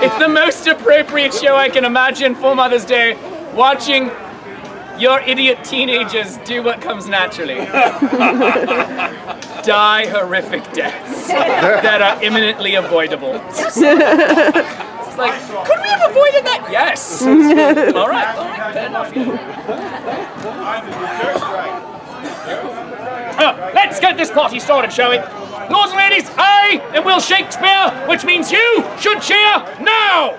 It's the most appropriate show I can imagine for Mother's Day, watching your idiot teenagers do what comes naturally. Die horrific deaths that are imminently avoidable. It's like, could we have avoided that? Yes. All right, fair enough. Let's get this party started, shall we? Lords and ladies, I am Will Shakespeare, which means you should cheer now!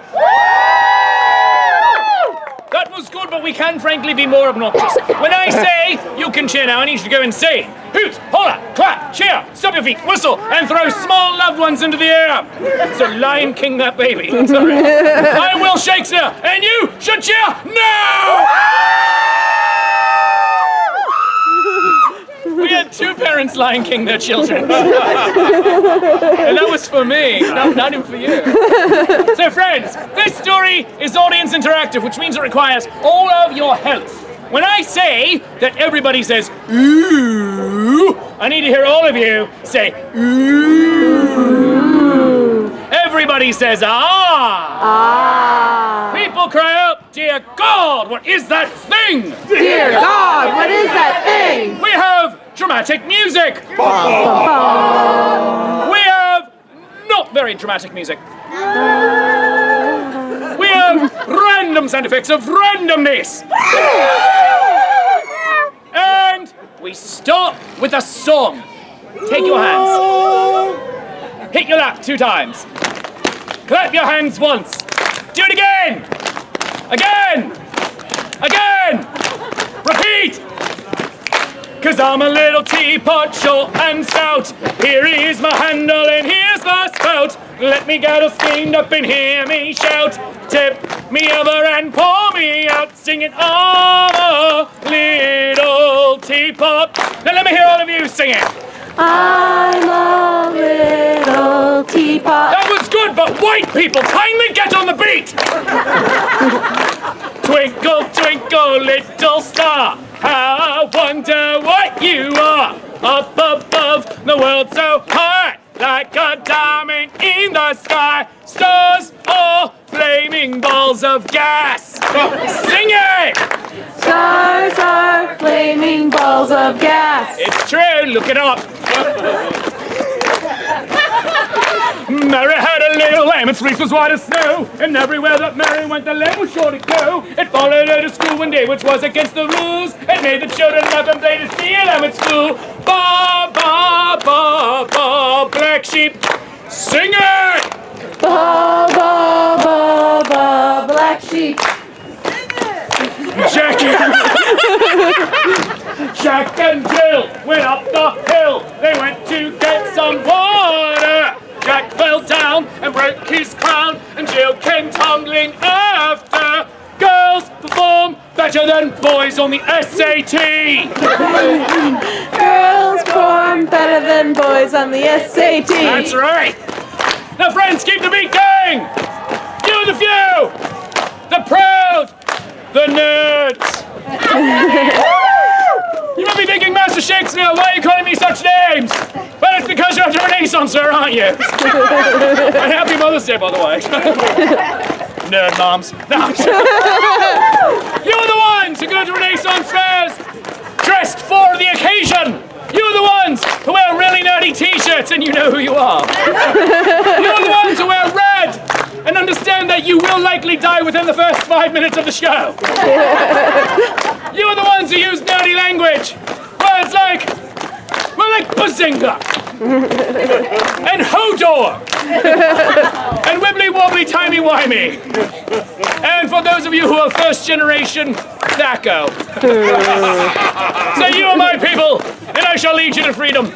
That was good, but we can frankly be more obnoxious. When I say you can cheer now, I need you to go insane. Hoot, holler, clap, cheer, stomp your feet, whistle, and throw small loved ones into the air. So Lion King that baby. Sorry. I'm Will Shakespeare, and you should cheer now! We had 2 parents Lion King their children. And that was for me, not even for you. So friends, this story is audience interactive, which means it requires all of your help. When I say that everybody says, ooh, I need to hear all of you say, ooh. Everybody says, ah. Ah. People cry out, dear God, what is that thing? Dear God, what is that thing? We have dramatic music. We have not very dramatic music. We have random sound effects of randomness. And we start with a song. Take your hands. Hit your lap 2 times. Clap your hands once. Do it again. Again. Again. Repeat. 'Cause I'm a little teapot, short and stout. Here is my handle and here's my spout. Let me get all steamed up and hear me shout. Tip me over and pour me out. Sing it, I'm a little teapot. Now let me hear all of you sing it. I'm a little teapot. That was good, but white people, kindly get on the beat. Twinkle, twinkle, little star, how I wonder what you are. Up above the world so high, like a diamond in the sky. Stars are flaming balls of gas. Sing it! Stars are flaming balls of gas. It's true, look it up. Mary had a little lamb, its fleece was white as snow, and everywhere that Mary went, the lamb was sure to go. It followed her to school one day, which was against the rules. It made the children laugh and played to see a lamb at school. Ba, ba, ba, ba, black sheep, sing it! Ba, ba, ba, ba, black sheep. Jack and Jill went up the hill. They went to get some water. Jack fell down and broke his crown, and Jill came tumbling after. Girls perform better than boys on the SAT. Girls perform better than boys on the SAT. That's right. Now friends, keep the beat going. You the few, the proud, the nerds. You might be thinking, Master Shakespeare, why are you calling me such names? Well, it's because you're the Renaissance, sir, aren't you? And happy Mother's Day, by the way. Nerd moms. No. You're the ones who go to Renaissance fairs dressed for the occasion. You're the ones who wear really nerdy t-shirts and you know who you are. You're the ones who wear red and understand that you will likely die within the first 5 minutes of the show. You're the ones who use nerdy language. Words like bazinga, and hodor, and wibbly wobbly timey wimey. And for those of you who are first generation, Thaco. So you are my people, and I shall lead you to freedom.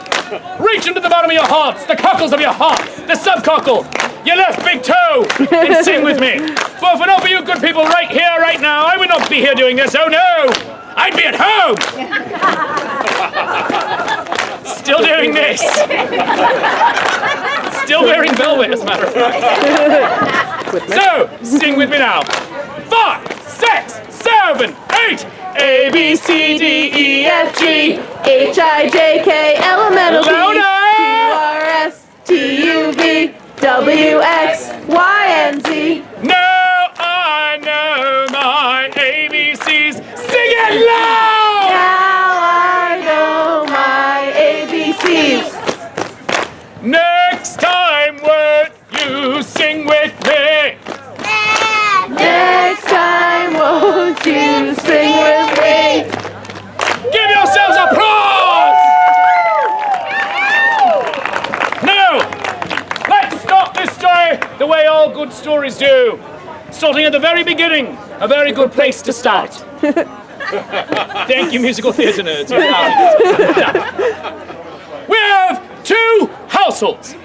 Reach into the bottom of your hearts, the cockles of your heart, the subcockle, your left big toe, and sing with me. For not for you good people right here, right now, I would not be here doing this, oh no! I'd be at home! Still doing this. Still wearing velvet, as a matter of fact. So, sing with me now. 5, 6, 7, 8. A, B, C, D, E, F, G, H, I, J, K, L, M, N, O, P, Q, R, S, T, U, V, W, X, Y, and Z. sing with me? Next time, won't you sing with me? Give yourselves applause! Now, let's start this story the way all good stories do. Starting at the very beginning, a very good place to start. Thank you, musical theatre nerds. We have two households,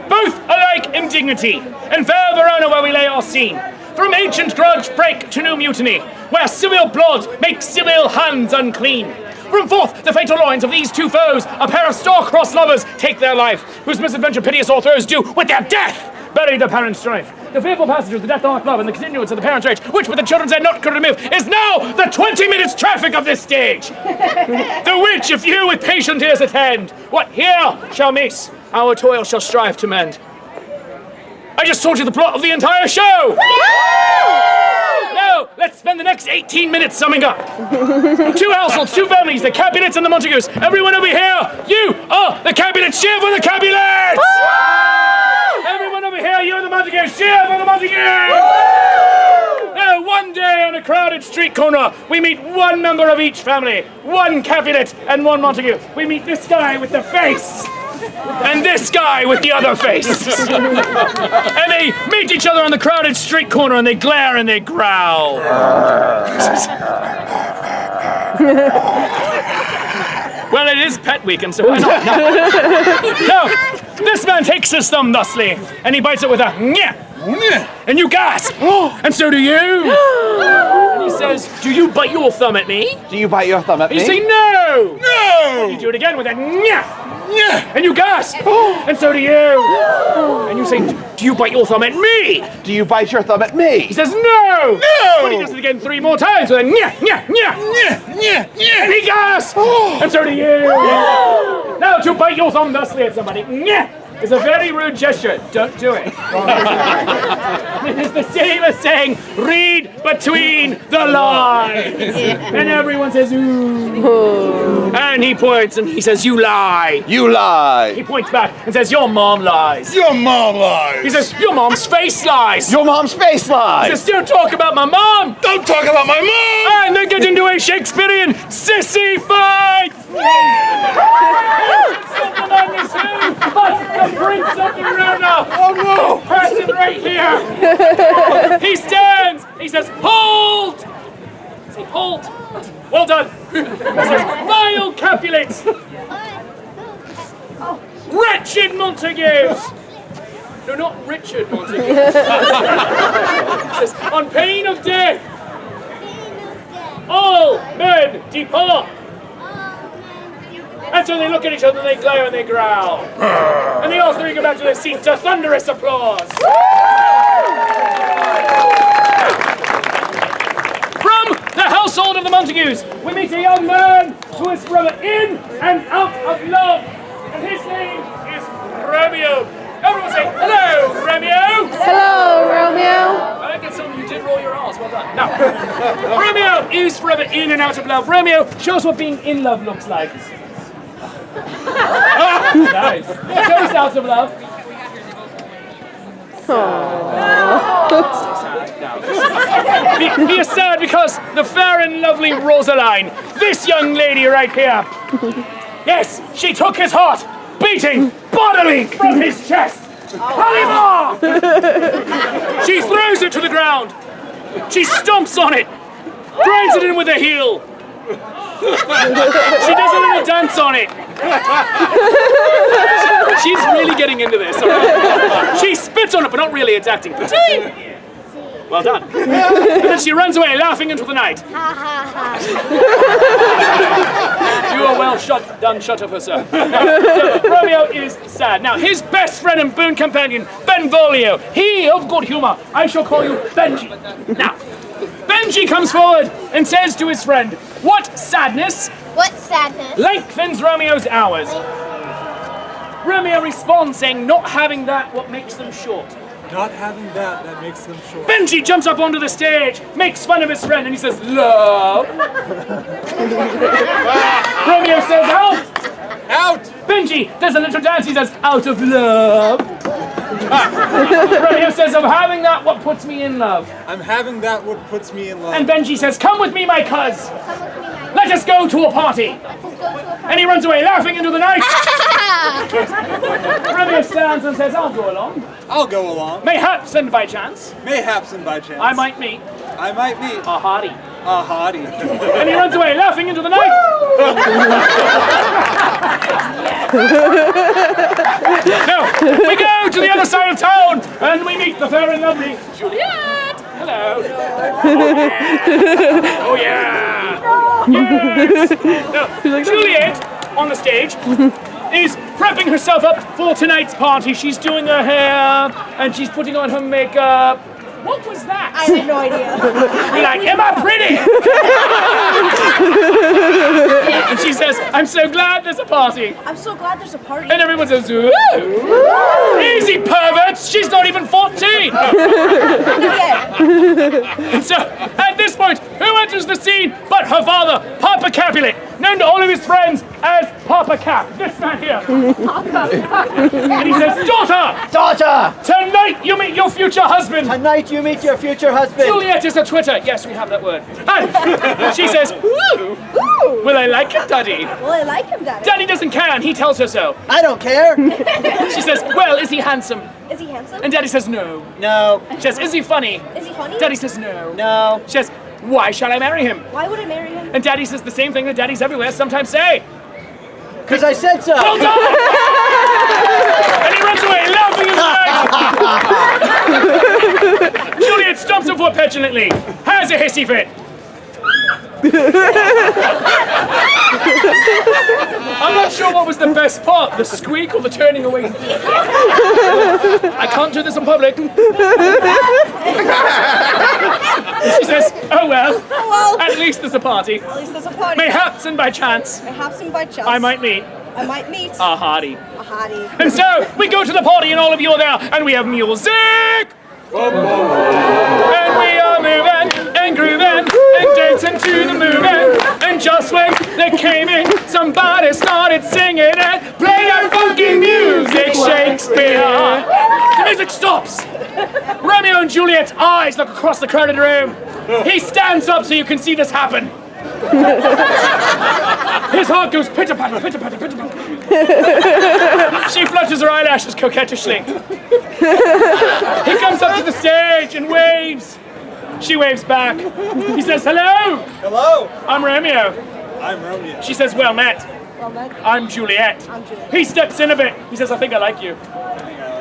both alike in dignity, in Faire, Verona, where we lay our scene. From ancient grudge break to new mutiny, where civil blood makes civil hands unclean. From forth the fatal loins of these two foes, a pair of star-crossed lovers take their life, whose misadventure piteous authors do with their death bury the parent strife. The fearful passage of the death-dark love and the continuance of the parent's rage, which with the children's end not could remove, is now the 20 minutes traffic of this stage. The which, if you with patient ears attend, what here shall miss, our toil shall strive to mend. I just told you the plot of the entire show! Now, let's spend the next 18 minutes summing up. Two households, two families, the Capulets and the Montagues. Everyone over here, you are the Capulets. Cheer for the Capulets! Everyone over here, you are the Montagues. Cheer for the Montagues! Now, one day on a crowded street corner, we meet one member of each family. One Capulet and one Montague. We meet this guy with the face. And this guy with the other face. And they meet each other on the crowded street corner and they glare and they growl. Well, it is pet week, and so why not? No, this man takes his thumb thusly and he bites it with a nyeh. And you gasp. And so do you. And he says, do you bite your thumb at me? Do you bite your thumb at me? And you say, no. No! And you do it again with a nyeh. Yeah. And you gasp! And so do you! And you say, do you bite your thumb at me? Do you bite your thumb at me? He says, no! No! But he does it again 3 more times with a nyeh, nyeh, nyeh! And he gasps! And so do you! Now to bite your thumb thusly at somebody, nyeh, is a very rude gesture. Don't do it. It is the same as saying, read between the lines. And everyone says, ooh. And he points and he says, you lie. You lie. He points back and says, your mom lies. Your mom lies. He says, your mom's face lies. Your mom's face lies. He says, don't talk about my mom. Don't talk about my mom. And they get into a Shakespearean sissy fight. Bring something around now. Oh no! Person right here. He stands. He says, hold. Say, hold. Well done. He says, vile Capulets. Wretched Montagues. No, not Richard Montague. He says, on pain of death, all men depart. And so they look at each other, they glare and they growl. And they all three go back to their seats to thunderous applause. From the household of the Montagues, we meet a young man who is forever in and out of love. And his name is Romeo. Everyone say, hello, Romeo. Hello, Romeo. I get some of you did roll your arse. Well done. Now, Romeo is forever in and out of love. Romeo, show us what being in love looks like. Nice. Show us out of love. He is sad because the fair and lovely Rosaline, this young lady right here, yes, she took his heart, beating bodily from his chest. Halima! She throws it to the ground. She stomps on it, grinds it in with her heel. She does a little dance on it. She's really getting into this. Right? She spits on it, but not really. It's acting. Well done. And then she runs away, laughing into the night. You are well shut of her, sir. Now, so Romeo is sad. Now, his best friend and boon companion, Benvolio, he of good humor, I shall call you Benji. Now, Benji comes forward and says to his friend, what sadness lengthens Romeo's hours? Romeo responds saying, not having that, what makes them short? Not having that makes them short. Benji jumps up onto the stage, makes fun of his friend, and he says, love. Romeo says, out. Out! Benji does a little dance, he says, out of love. Romeo says, I'm having that what puts me in love. I'm having that what puts me in love. And Benji says, come with me, my cuz. Let us go to a party. And he runs away laughing into the night. Romeo stands and says, I'll go along. I'll go along. Mayhaps and by chance, Mayhaps and by chance. I might meet I might meet a hottie. a hottie. And he runs away laughing into the night. Now, we go to the other side of town and we meet the fair and lovely Juliet. Hello. Oh yeah. Yes. Now, Juliet on the stage is prepping herself up for tonight's party. She's doing her hair and she's putting on her makeup. What was that? I had no idea. You're like, am I pretty? And she says, I'm so glad there's a party. I'm so glad there's a party. And everyone says, ooh. Easy perverts, she's not even 14. Not yet. And so, at this point, who enters the scene but her father, Papa Capulet, known to all of his friends as Papa Cap, this man here. And he says, daughter, Daughter! tonight you meet your future husband. Tonight you meet your future husband. Juliet is a Twitter. Yes, we have that word. And she says, ooh, will I like him, Daddy? Well, I like him, Daddy. Daddy doesn't care, and he tells her so. I don't care. She says, well, is he handsome? Is he handsome? And Daddy says, no. No. She says, is he funny? Is he funny? Daddy says, no. No. She says, why shall I marry him? Why would I marry him? And Daddy says the same thing that daddies everywhere sometimes say. Because I said so. Well done! And he runs away laughing in the night. Juliet stomps her foot petulantly, has a hissy fit. I'm not sure what was the best part, the squeak or the turning away. I can't do this in public. And she says, oh well, at least there's a party. At least there's a party. Mayhaps and by chance, Perhaps and by chance. I might meet I might meet a hottie. a hottie. And so, we go to the party and all of you are there, and we have music! And we are moving and grooving and dancing to the moving. And just when they came in, somebody started singing and playing that funky music, Shakespeare. The music stops. Romeo and Juliet's eyes look across the crowded room. He stands up so you can see this happen. His heart goes pitter-patter, pitter-patter, pitter-patter. She flutters her eyelashes coquettishly. He comes up to the stage and waves. She waves back. He says, hello, Hello. I'm Romeo. I'm Romeo. She says, well met. Well met. I'm Juliet. I'm Juliet. He steps in a bit. He says, I think I like you.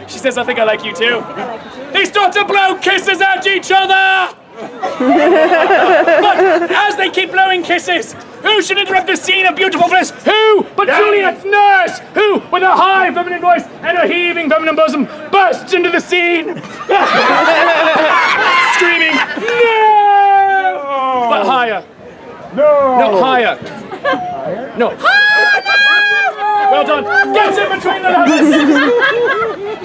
She says, I think I like you too. I like you too. They start to blow kisses at each other! But as they keep blowing kisses, who should interrupt the scene of beautiful bliss? Who but Juliet's nurse, who, with a high feminine voice and a heaving feminine bosom, bursts into the scene, screaming, no! But higher. No, higher. No. Well done. Gets in between the lovers.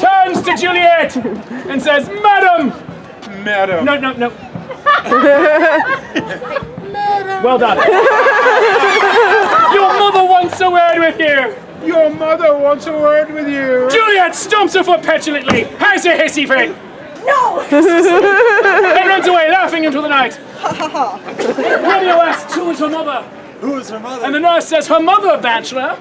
Turns to Juliet and says, Madam. Madam. No. Well done. Your mother wants a word with you. Your mother wants a word with you. Juliet stomps her foot petulantly, has a hissy fit, No! and runs away laughing into the night. Romeo asks, who is her mother? Who is her mother? And the nurse says, her mother, bachelor,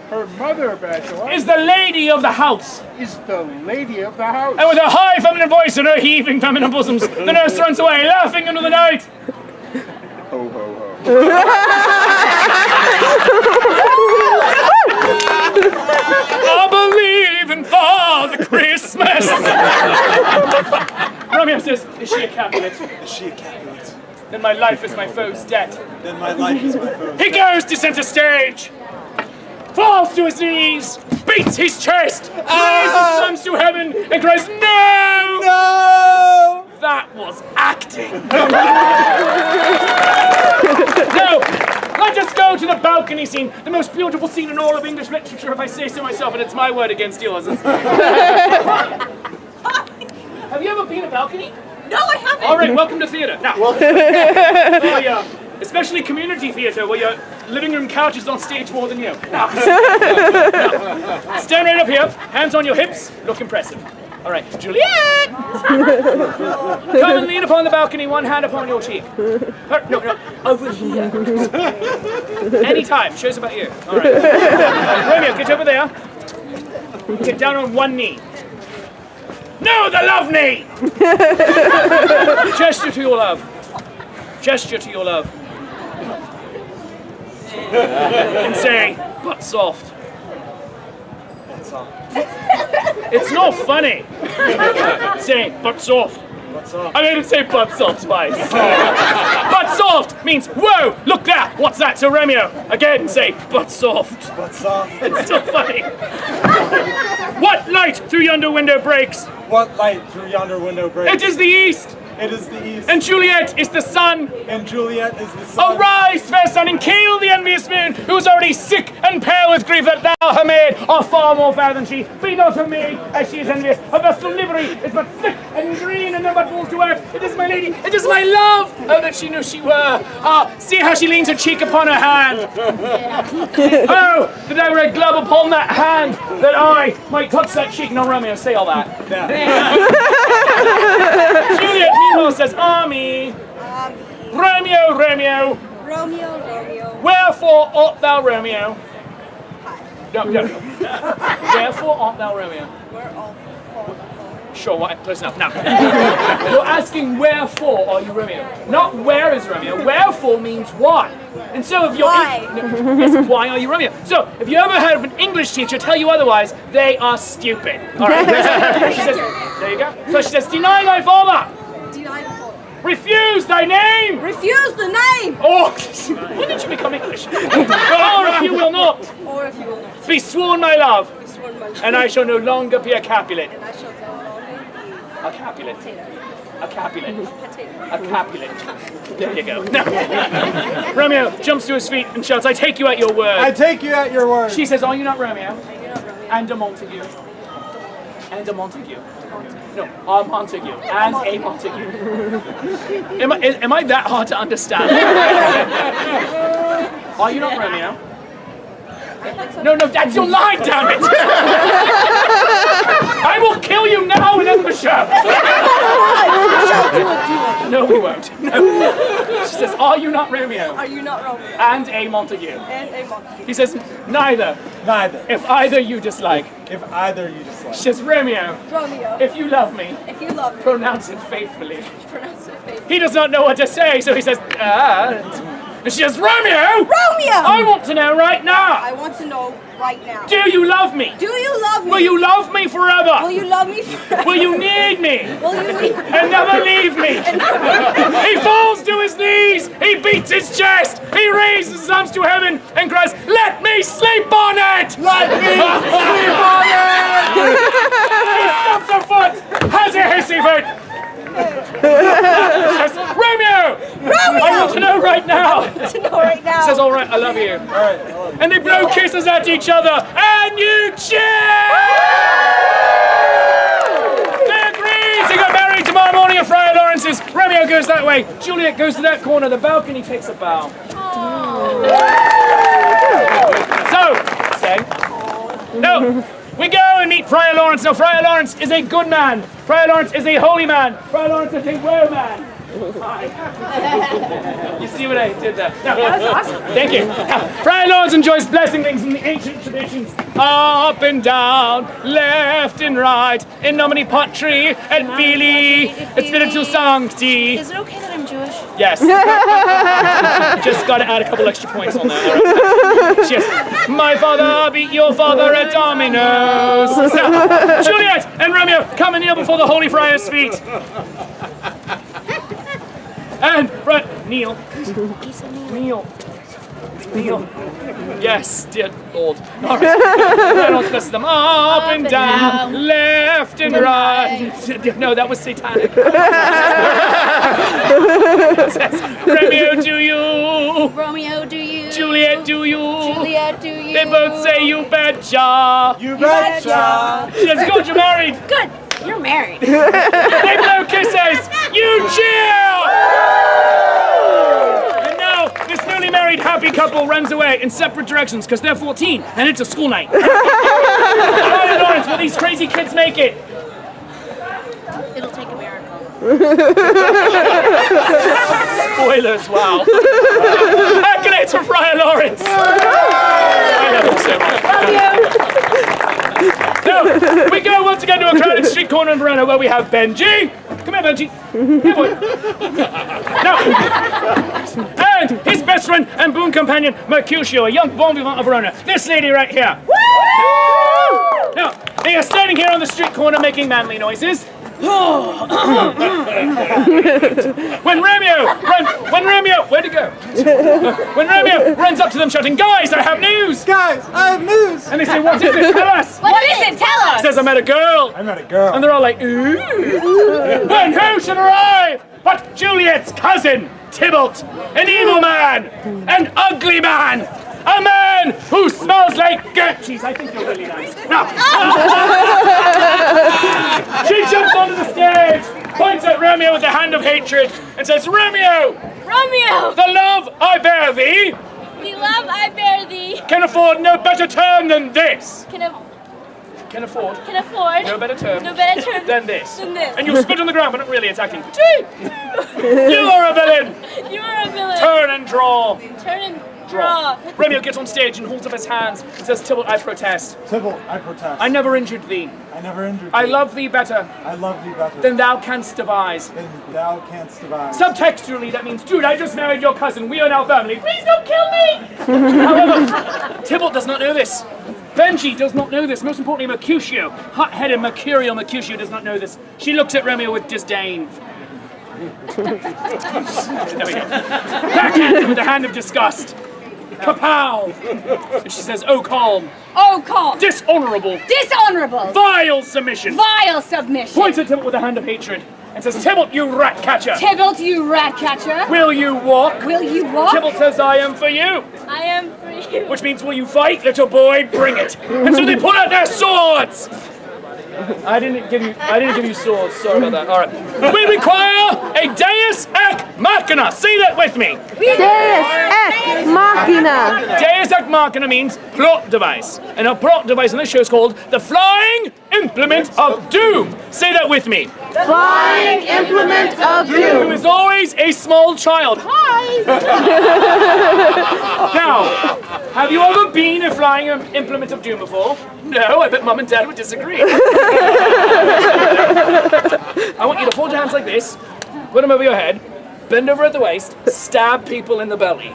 Her mother, Bachelor, is the lady of the house. is the lady of the house. And with her high feminine voice and her heaving feminine bosoms, the nurse runs away laughing into the night. Ho, ho, ho. I believe in Father Christmas. Romeo says, is she a Capulet? Is she a Capulet? Then my life is my foe's debt. Then my life is my foe's. He goes to center stage, falls to his knees, beats his chest, raises his arms to heaven, and cries, no! No! That was acting. Now, let us go to the balcony scene, the most beautiful scene in all of English literature, if I say so myself, and it's my word against yours. Have you ever been a balcony? No, I haven't! All right, welcome to theatre. Now, especially community theatre, where your living room couch is on stage more than you. Now, stand right up here, hands on your hips, look impressive. All right, Juliet! Come and lean upon the balcony, one hand upon your cheek. No, over here. Anytime, shows about you. All right. Romeo, get over there. Get down on one knee. No, the love knee! Gesture to your love. Gesture to your love. And say, butt soft. It's not funny. Say, butt soft. I made him say butt soft twice. Butt soft means, whoa, look there. What's that? So Romeo, again, say, butt soft. Butt soft. It's still funny. What light through yonder window breaks? What light through yonder window breaks? It is the east. It is the east. And Juliet is the sun. And Juliet is the sun. Arise, fair sun, and kill the envious moon, who is already sick and pale with grief that thou, her maid, art far more fair than she. Be not her maid, as she is envious. Her vestal livery is but thick and green, and never falls to earth. It is my lady, it is my love. Oh, that she knew she were. Ah, see how she leans her cheek upon her hand. Oh, that I were a glove upon that hand, that I might touch that cheek. No, Romeo, say all that. Juliet, meanwhile, says, Army. Romeo, Romeo. Romeo. Wherefore art thou Romeo? No. Wherefore art thou Romeo? We're all for. Sure, what? Close enough. Now, you're asking wherefore are you Romeo? Not where is Romeo. Wherefore means why. And so if you're yes, why are you Romeo? So if you ever heard of an English teacher tell you otherwise, they are stupid. All right. She says, there you go. So she says, deny thy father. Deny the father. Refuse thy name. Refuse the name. Or when did you become English? Or if you will not. Or if you will not. Be sworn my love. Be sworn my love. And I shall no longer be a Capulet. And I shall no longer be a Capulet. A Capulet. potato. A Capulet. There you go. Now, Romeo jumps to his feet and shouts, I take you at your word. I take you at your word. She says, are you not Romeo? Are you not Romeo? And a Montague. And a Montague. No, a Montague. And a Montague. Am I that hard to understand? Are you not Romeo? No, that's your line, damn it! I will kill you now and end the show! No, we won't. No. She says, are you not Romeo? Are you not Romeo? And a Montague. And a Montague. He says, neither. Neither. If either you dislike. If either you dislike. She says, Romeo. Romeo. If you love me. If you love me. Pronounce it faithfully. Pronounce it faithfully. He does not know what to say, so he says, And she says, Romeo! Romeo! I want to know right now. I want to know right now. Do you love me? Do you love me? Will you love me forever? Will you love me forever? Will you need me? Will you need me? And never leave me? He falls to his knees. He beats his chest. He raises his arms to heaven and cries, let me sleep on it! Let me sleep on it! He stamps her foot, has a hissy fit. Says, Romeo! Romeo! I want to know right now. I want to know right now. Says, all right, I love you. All right, I love you. And they blow kisses at each other, and you cheer! They agree to get married tomorrow morning at Friar Lawrence's. Romeo goes that way. Juliet goes to that corner. The balcony takes a bow. So, say, no. We go and meet Friar Lawrence. Now, Friar Lawrence is a good man. Friar Lawrence is a holy man. Friar Lawrence is a woe man. You see what I did there? No, that was awesome. Thank you. Friar Lawrence enjoys blessing things in the ancient traditions. Up and down, left and right, in nomine Patri et Filii et Spiritus Sancti. Is it okay that I'm Jewish? Yes. Just got to add a couple extra points on there. Right. Yes. My father beat your father at dominoes. Now, Juliet and Romeo come and kneel before the holy friar's feet. And kneel. Kneel. Kneel. Yes, dear Lord. All right. I don't bless them up and down, left and right. No, that was satanic. It says, Romeo, do you? Romeo, do you? Juliet, do you? Juliet, do you? They both say you betcha. You betcha. Yes, good, you're married. Good. You're married. They blow kisses. You cheer. And now this newly married happy couple runs away in separate directions because they're 14 and it's a school night. Friar Lawrence, will these crazy kids make it? Spoilers, wow. Accolades for Friar Lawrence. I love him so much. Now, we go once again to a crowded street corner in Verona where we have Benji. Come here, Benji. Here, boy. Now, and his best friend and boon companion, Mercutio, a young bon vivant of Verona. This lady right here. Now, they are standing here on the street corner making manly noises. When Romeo, where'd he go? When Romeo runs up to them shouting, "Guys, I have news!" Guys, I have news. And they say, "What is it? Tell us!" What is it? Tell us. He says, "I met a girl." I met a girl. And they're all like, "Ooh." And who should arrive but Juliet's cousin, Tybalt, an evil man, an ugly man, a man who smells like goat cheese. I think you're really nice. Now, she jumps onto the stage, points at Romeo with the hand of hatred, and says, "Romeo, Romeo, the love I bear thee the love I bear thee can afford no better term than this." Can afford no better term than this. And you spit on the ground, but not really, it's acting. You are a villain. You are a villain. Turn and draw. Turn and draw. Romeo gets on stage and holds up his hands and says, "Tybalt, I protest. Tybalt, I protest. I never injured thee. I never injured I thee. love thee better I love thee better than thou canst devise." than thou canst devise. Subtextually, that means, "Dude, I just married your cousin. We are now family. Please don't kill me." However, Tybalt does not know this. Benji does not know this. Most importantly, Mercutio, hot-headed mercurial Mercutio, does not know this. She looks at Romeo with disdain. There we go. Backhands him with a hand of disgust. Kapow! And she says, "Oh, calm. Oh, calm. Dishonorable. Dishonorable. Vile submission." Vile submission. Points at Tybalt with a hand of hatred and says, "Tybalt, you rat catcher. Tybalt, you rat catcher. Will you walk?" Will you walk? Tybalt says, "I am for you." I am for you. Which means, "Will you fight, little boy? Bring it." And so they pull out their swords. I didn't give you swords. Sorry about that. All right. We require a Deus Ex Machina. Say that with me. Deus Ex Machina. Deus Ex Machina means plot device. And a plot device on this show is called the Flying Implement of Doom. Say that with me. Flying Implement of Who Doom. is always a small child. Hi. Now, have you ever been a flying implement of doom before? No, I bet Mum and Dad would disagree. I want you to hold your hands like this, put them over your head, bend over at the waist, stab people in the belly.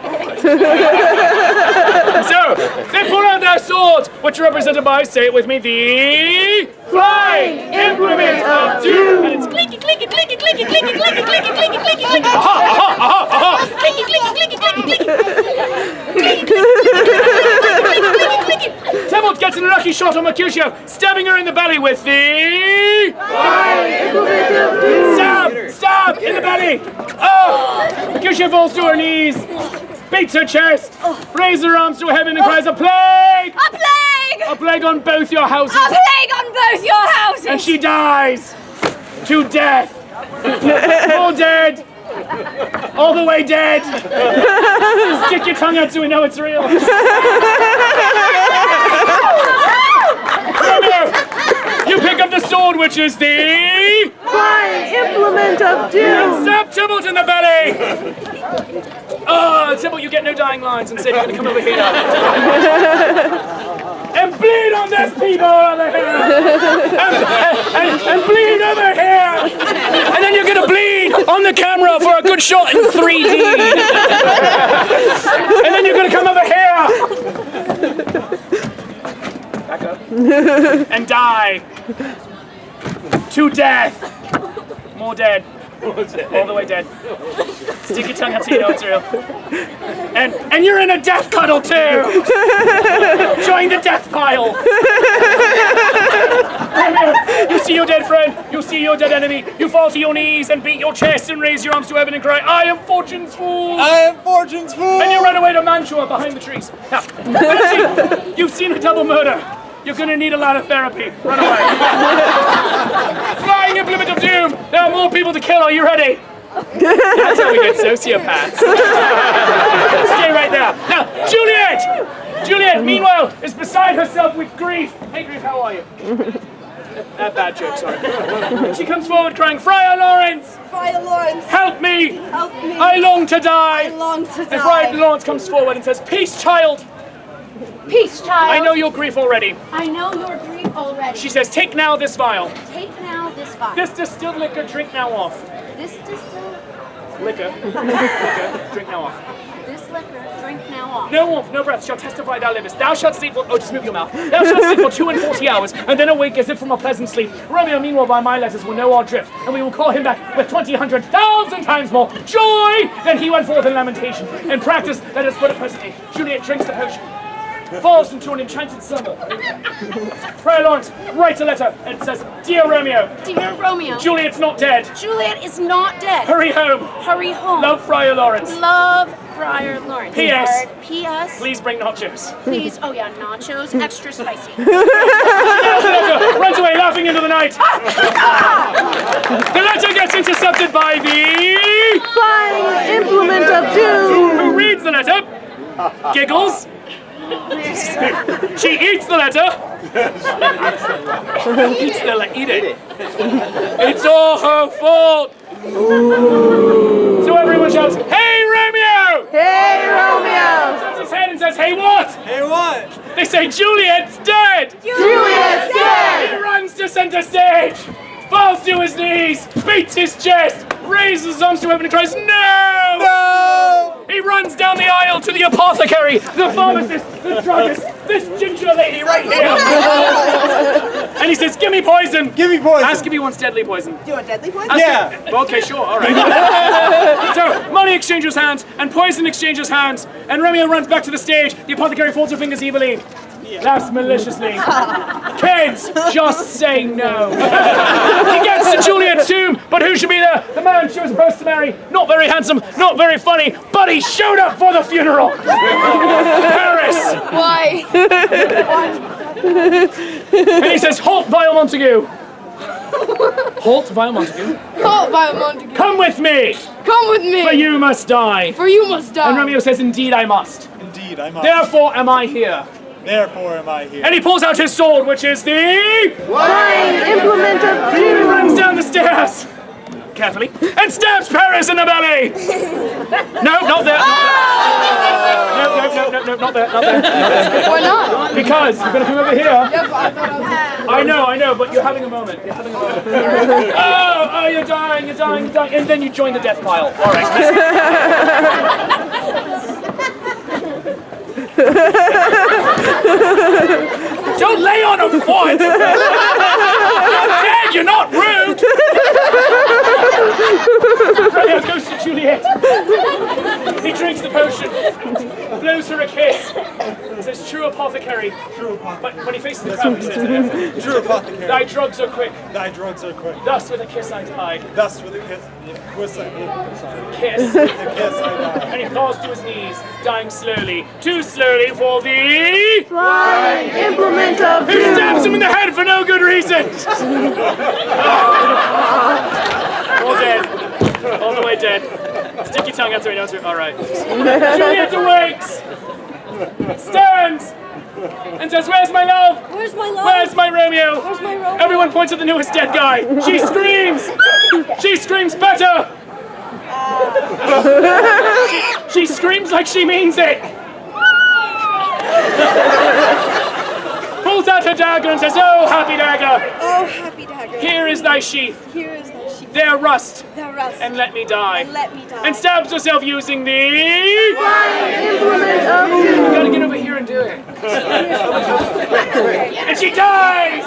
So, they pull out their swords, which are represented by, say it with me, the Flying Implement of Doom. And it's clicky, clicky, clicky, clicky, clicky, clicky, clicky, clicky, clicky, clicky. Aha, aha, aha, aha. Clicky, clicky, clicky, clicky, clicky. Tybalt gets an unlucky shot on Mercutio, stabbing her in the belly with the Flying Implement of Doom. stab, stab in the belly. Oh, Mercutio falls to her knees, beats her chest, raises her arms to heaven and cries, "A plague! A plague! A plague on both your houses!" A plague on both your houses! And she dies to death. All dead. All the way dead. Stick your tongue out so we know it's real. Romeo, you pick up the sword, which is the Flying Implement of Doom. stab Tybalt in the belly. Oh, Tybalt, you get no dying lines and said you're going to come over here. And bleed on this people over here! And bleed over here! And then you're gonna bleed on the camera for a good shot in 3D! And then you're gonna come over here! Back up. And die! To death! More dead. All the way dead. Stick your tongue out so you know it's real. And you're in a death cuddle too! Join the death pile! You see your dead friend, you see your dead enemy, you fall to your knees and beat your chest and raise your arms to heaven and cry, "I am Fortune's fool!" I am Fortune's fool. And you run away to Mantua behind the trees. Now, Benji, you've seen a double murder. You're gonna need a lot of therapy. Run away. Flying Implement of Doom! There are more people to kill, are you ready? That's how we get sociopaths. Stay right there. Now, Juliet! Juliet, meanwhile, is beside herself with grief. Hey, Grief, how are you? Bad joke, sorry. She comes forward crying, Friar Lawrence! Friar Lawrence, Help me! help me. I long to die! I long to And Friar die. Lawrence comes forward and says, Peace, child! Peace, child. I know your grief already. I know your grief already. She says, take now this vial. Take now this vial. This distilled liquor, drink now off. This distilled Liquor, drink now off. this liquor, drink now off. No warmth, no breath, shall testify thou livest. Thou shalt sleep for, just move your mouth. Thou shalt sleep for 42 hours, and then awake as if from a pleasant sleep. Romeo, meanwhile, by my letters will know our drift, and we will call him back with 20,100,000 times more joy than he went forth in lamentation. In practice, let us put it presently. Juliet drinks the potion, falls into an enchanted slumber. Friar Lawrence writes a letter and says, Dear Romeo, Dear Romeo, Juliet's not dead. Juliet is not dead. Hurry home. Hurry home. Love Friar Lawrence. Love Friar Lawrence. P.S. P.S. Please bring nachos. Please. Oh yeah, nachos, extra spicy. Runs away laughing into the night. The letter gets intercepted by the... Fine implement of doom. Who reads the letter, giggles. She eats the letter. Eat it. It's all her fault. So everyone shouts, Hey Romeo! Hey, Romeo. Taps his head and says, Hey what? Hey, what? They say Juliet's dead. Juliet's dead. He runs to center stage, falls to his knees, beats his chest, raises his arms to heaven and cries, No! No! He runs down the aisle to the apothecary, the pharmacist, the druggist, this ginger lady right here. And he says, Give me poison. Give me poison. Ask if he wants deadly poison. Do you want deadly poison? Ask Yeah. him- Okay, sure, all right. So, money exchanges hands, and poison exchanges hands, and Romeo runs back to the stage. The apothecary folds her fingers evilly. Laughs maliciously. Kids, just say no. He gets to Juliet's tomb, but who should be there? The man she was supposed to marry. Not very handsome, not very funny, but he showed up for the funeral. Paris. Why? And he says, Halt, vile Montague. Halt, vile Montague. Oh, Violet Montague. Come with me, Come with me. for you must die. For you must die. And Romeo says, Indeed I must. Indeed, I must. Therefore am I here. Therefore am I here. And he pulls out his sword, which is the... Fine implement of He doom. runs down the stairs, carefully, and stabs Paris in the belly. No, not there. No, not there. Why not? Because you're going to come over here. Yep, I thought I was. I know, but you're having a moment. Oh, you're dying. And then you join the death pile. All right. Don't lay on a foot! You're dead, you're not rude! Romeo goes to Juliet. He drinks the potion, blows her a kiss, says, True apothecary. True apothecary. But when he faces the crowd, he says, True apothecary. Thy drugs are quick, Thy drugs are quick. thus with a kiss I die. Thus with a kiss I Kiss. die. And he falls to his knees, dying slowly, too slowly for the... Fine implement of Who stabs him doom. in the head for no good reason? All dead. All the way dead. Stick your tongue out so he knows. All right. Juliet awakes, stands, and says, Where's my love? Where's my love? Where's my Romeo? Where's my Romeo? Everyone points at the newest dead guy. She screams. She screams better. She screams like she means it. Pulls out her dagger and says, Oh, happy dagger, Oh, happy dagger. here is thy sheath. Here is thy sheep. There rust, Thou rest. and let me die. Let me die. And stabs herself using the... Fine implement of You doom. gotta get over here and do it. And she dies!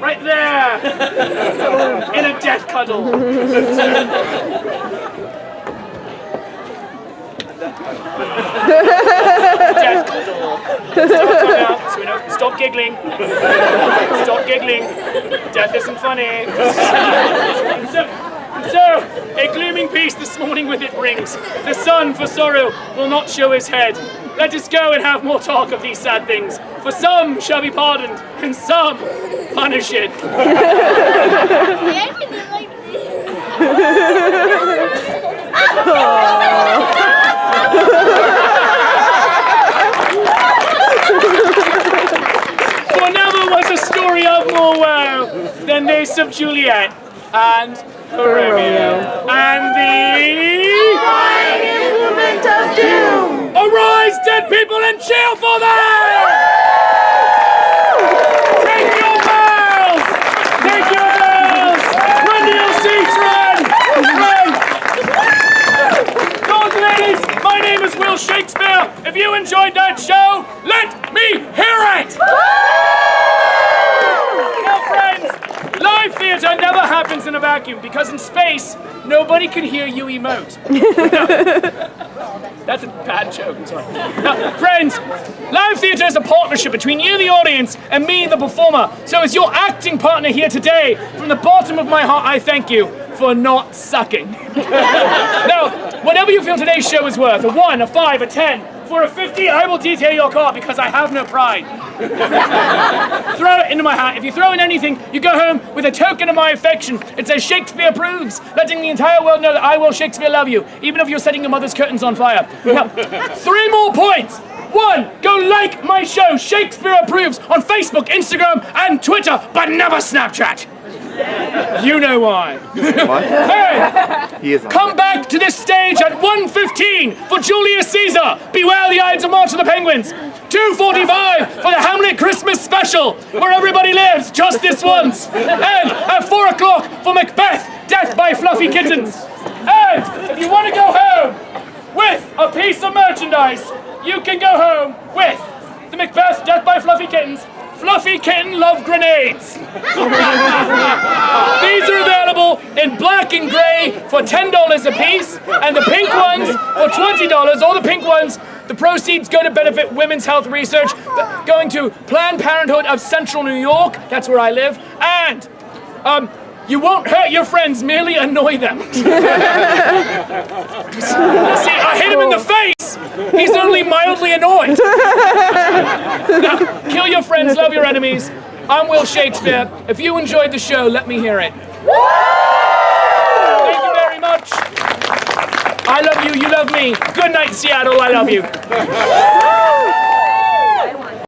Right there! In a death cuddle. Death cuddle. Stop giggling. Stop giggling. Death isn't funny. So, a glooming peace this morning with it brings. The sun, for sorrow, will not show his head. Let us go and have more talk of these sad things. For some shall be pardoned, and some punished. I ended it like this. For never Juliet and Romeo and the Implement of doom. Arise, dead people, and cheer for them! Take your bells! Take your bells! Run to your seats, run! Run! Lords and ladies, my name is Will Shakespeare. If you enjoyed that show, let me hear it! Now, friends, live theatre never happens in a vacuum because in space, nobody can hear you emote. That's a bad joke, I'm sorry. Now, friends, live theatre is a partnership between you, the audience, and me, the performer. So as your acting partner here today, from the bottom of my heart, I thank you for not sucking. Now, whatever you feel today's show is worth, a 1, a 5, a 10, for a 50, I will detail your car because I have no pride. Throw it into my hat. If you throw in anything, you go home with a token of my affection. It says Shakespeare approves, letting the entire world know that I will Shakespeare love you, even if you're setting your mother's curtains on fire. Now, 3 more points. 1, go like my show, Shakespeare approves, on Facebook, Instagram, and Twitter, but never Snapchat. You know why. Hey, He is on. come back to this stage at 1:15 for Julius Caesar. Beware the Ides of March of the Penguins. 2:45 for the Hamlet Christmas special, where everybody lives just this once. And at 4 o'clock for Macbeth, Death by Fluffy Kittens. And if you want to go home with a piece of merchandise, you can go home with the Macbeth, Death by Fluffy Kittens, Fluffy Kitten Love Grenades. These are available in black and gray for $10 a piece, and the pink ones for $20. All the pink ones, the proceeds go to benefit women's health research, going to Planned Parenthood of Central New York. That's where I live. And you won't hurt your friends, merely annoy them. See, I hit him in the face. He's only mildly annoyed. Now, kill your friends, love your enemies. I'm Will Shakespeare. If you enjoyed the show, let me hear it. Thank you very much. I love you, you love me. Good night, Seattle, I love you.